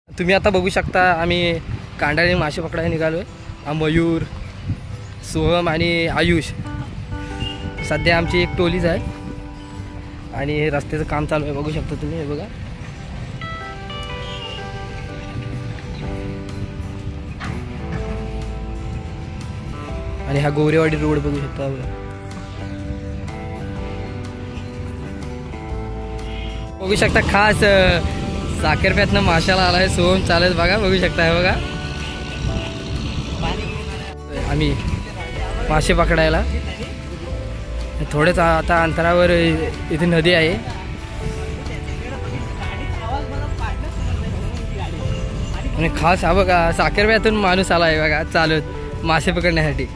तुम्ही आता बघू शकता आम्ही कांडाळी मासे पकडायला निघालो आहे। मयूर, सोहम आणि आयुष सध्या आमची एक टोलीच आहे आणि रस्त्याचं काम चालू आहे, बघू शकता तुम्ही। हे बघा आणि हा गोरेवाडी रोड बघू शकता। बघू शकता खास साखरप्यातनं माशाला आलाय सोहम चालत बघा, बघू शकता। हे बघा आम्ही मासे पकडायला थोडेच आता अंतरावर इथे नदी आहे आणि खास हा बघा साखरप्यातून माणूस आला आहे बघा चालत मासे पकडण्यासाठी।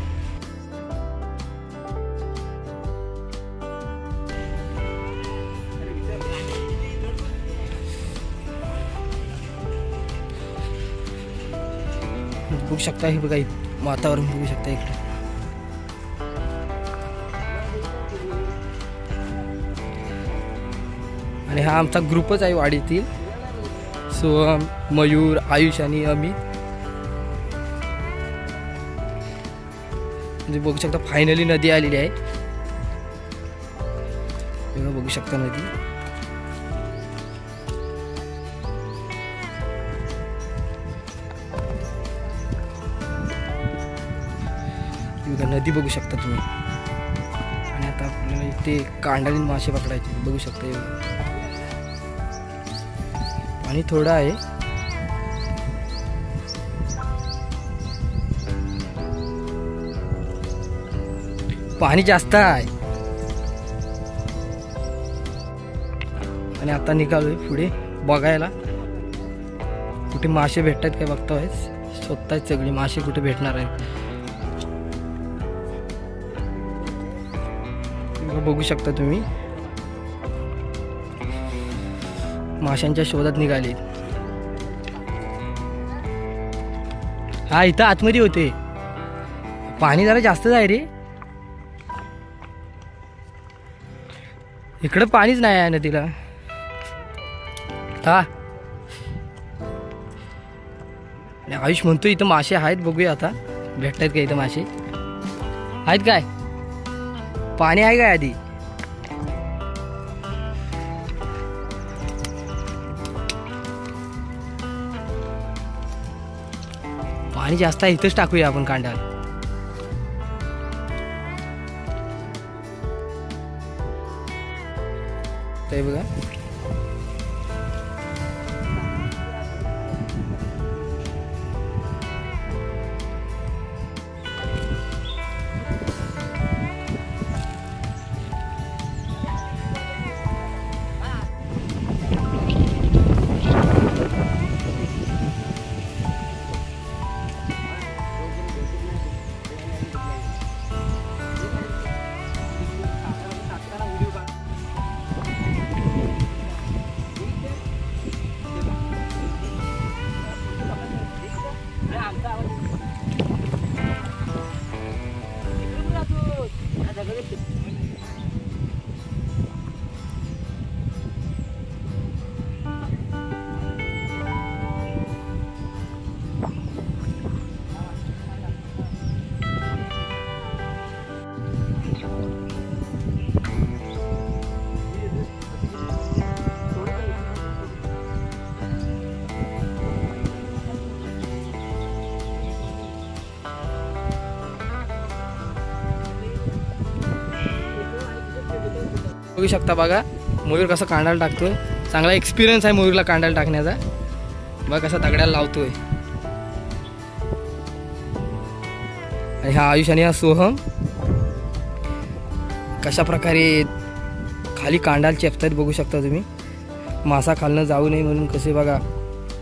बघू शकता हे बघा वातावरण बघू शकता इकडे। आणि हा आमचा ग्रुपच आहे वाडीतील, सोहम, मयूर, आयुष आणि अमित। म्हणजे बघू शकता फायनली नदी आलेली आहे, बघू शकता नदी। नदी बघू शकता तुम्ही। आणि आता आपल्याला इथे कांडाळीन मासे पकडायचे, बघू शकता पाणी थोडं आहे। पाणी जास्त आहे आणि आता निघालोय पुढे बघायला कुठे मासे भेटतात काय बघतोय, शोधतायत सगळी मासे कुठे भेटणार आहे। बघू शकता तुम्ही माशांच्या शोधात निघाले। हा इथं आतमध्ये होते, पाणी जरा जास्तच आहे रे, इकडं पाणीच नाही आहे नदीला। हा आयुष म्हणतो इथं मासे आहेत, बघूया आता भेटतात का इथं मासे आहेत काय, पाणी आहे काय आधी। पाणी जास्त आहे, इथंच टाकूया आपण कांडा। ते बघा बघू शकता बघा मयूर कसा कांडाला टाकतोय, चांगला एक्सपिरियन्स आहे मयूरला कांडाला टाकण्याचा। बघा कसा दगडाला लावतोय। आणि हा आयुष आणि हा सोहम कशा प्रकारे खाली कांडाला चेपतायत बघू शकता तुम्ही। मासा खालनं जाऊ नये म्हणून कसे बघा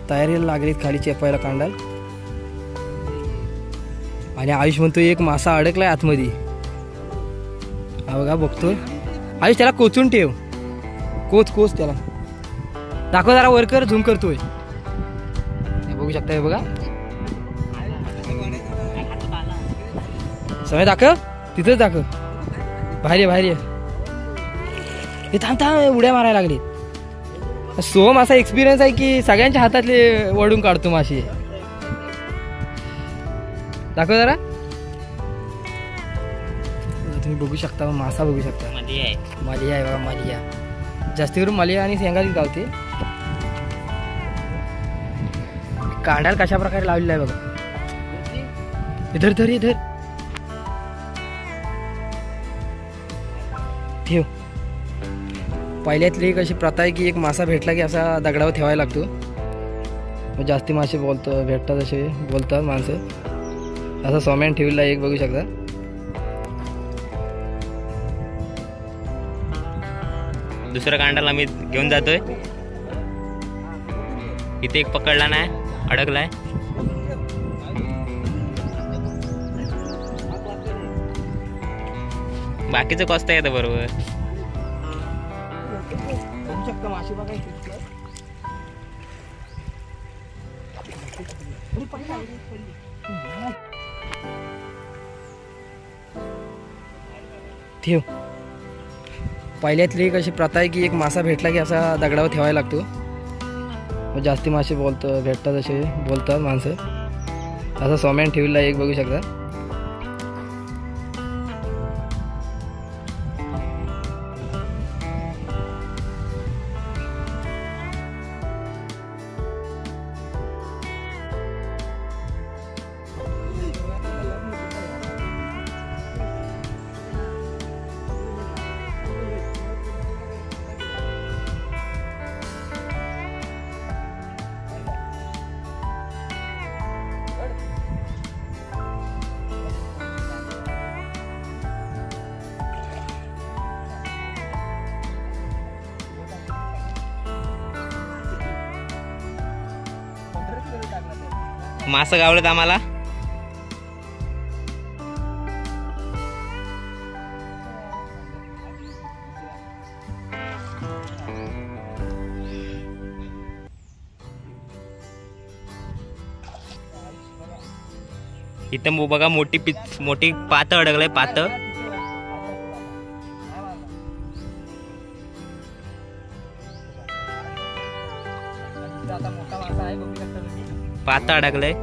तयारीला लागलेत खाली चेपायला कांडाल। आणि आयुष म्हणतो एक मासा अडकलाय आतमध्ये, हा बघा बघतोय आयुष, त्याला कोचून ठेव, कोच त्याला दाखव जरा, वर कर, झूम करतोय, बघू शकता। हे बघा समय दाखव, तिथंच दाखव, बाहेर ये, हे थांब उड्या मारायला लागले। सोहम असा एक्सपिरियन्स आहे की सगळ्यांच्या हातातले वडून काढतो माशी. दाखव जरा. तुम्ही बघू शकता मासा बघू शकता. मालिया आहे बघा मालिया. जास्ती करून मालिया आणि शेंगालीच गावते. कांडाला कशा प्रकारे लावलेला आहे बघा. इधर धर इधर ठेव. पहिल्यातली एक अशी प्रथा आहे की एक मासा भेटला की असा दगडावर ठेवायला लागतो. मग जास्ती मासे भेटतात असे बोलतात माणसं. असा सोम्यान ठेवलेला एक बघू शकता. दुसऱ्या कांडाला मी घेऊन जातोय. इथे एक पकडला नाही, अडकलाय. बाकीचं कॉस्ट येतं बरोबर. ठेव. पहिल्यातली एक अशी प्रथा आहे की एक मासा भेटला की असा दगडावर ठेवायला लागतो. मग जास्ती मासे भेटतात असे बोलतात माणसं. असा सोम्यान ठेवलेला एक बघू शकता. मासं गावलेत आम्हाला. इथं बघा मोठी पात अडकलंय. पात पात अडकलंय.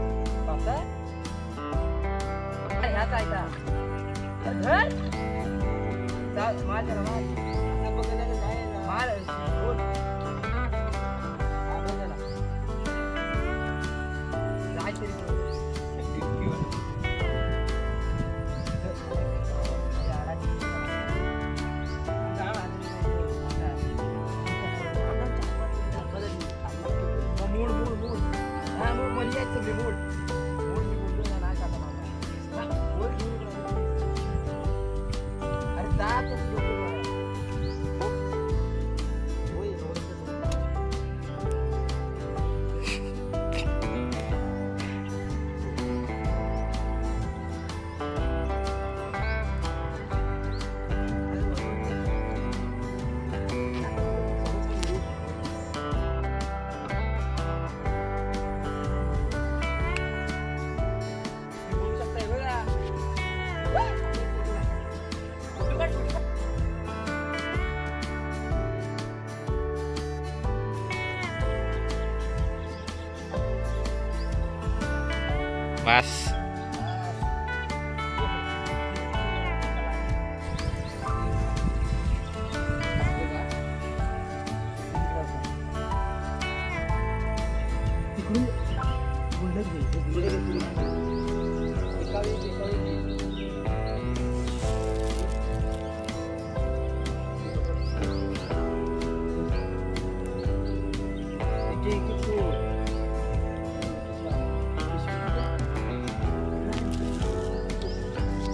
बस.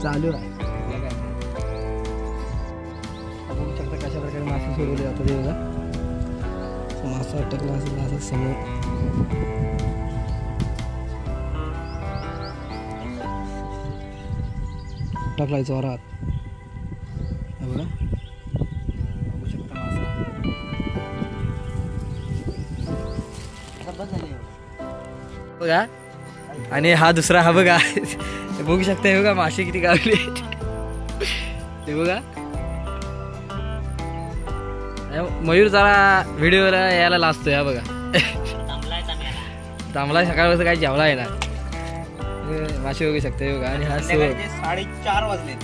चालू आहे. बघू शकता कशा प्रकारे मासे सोडवले जातात. ते बघा मासा अटकला असेल असं समोर. अटकलाय जोरात. बघा बघू शकता मासा. बघा आणि हा दुसरा हा बघा. बघू शकता हे बघा मासे किती गावले. ते बघा मयूर जरा व्हिडिओला यायला लाजतोय हा बघा. थांबला सकाळपासून काही जेवला आहे ना. मासे बघू शकते बघा. आणि हा 4:30 वाजले.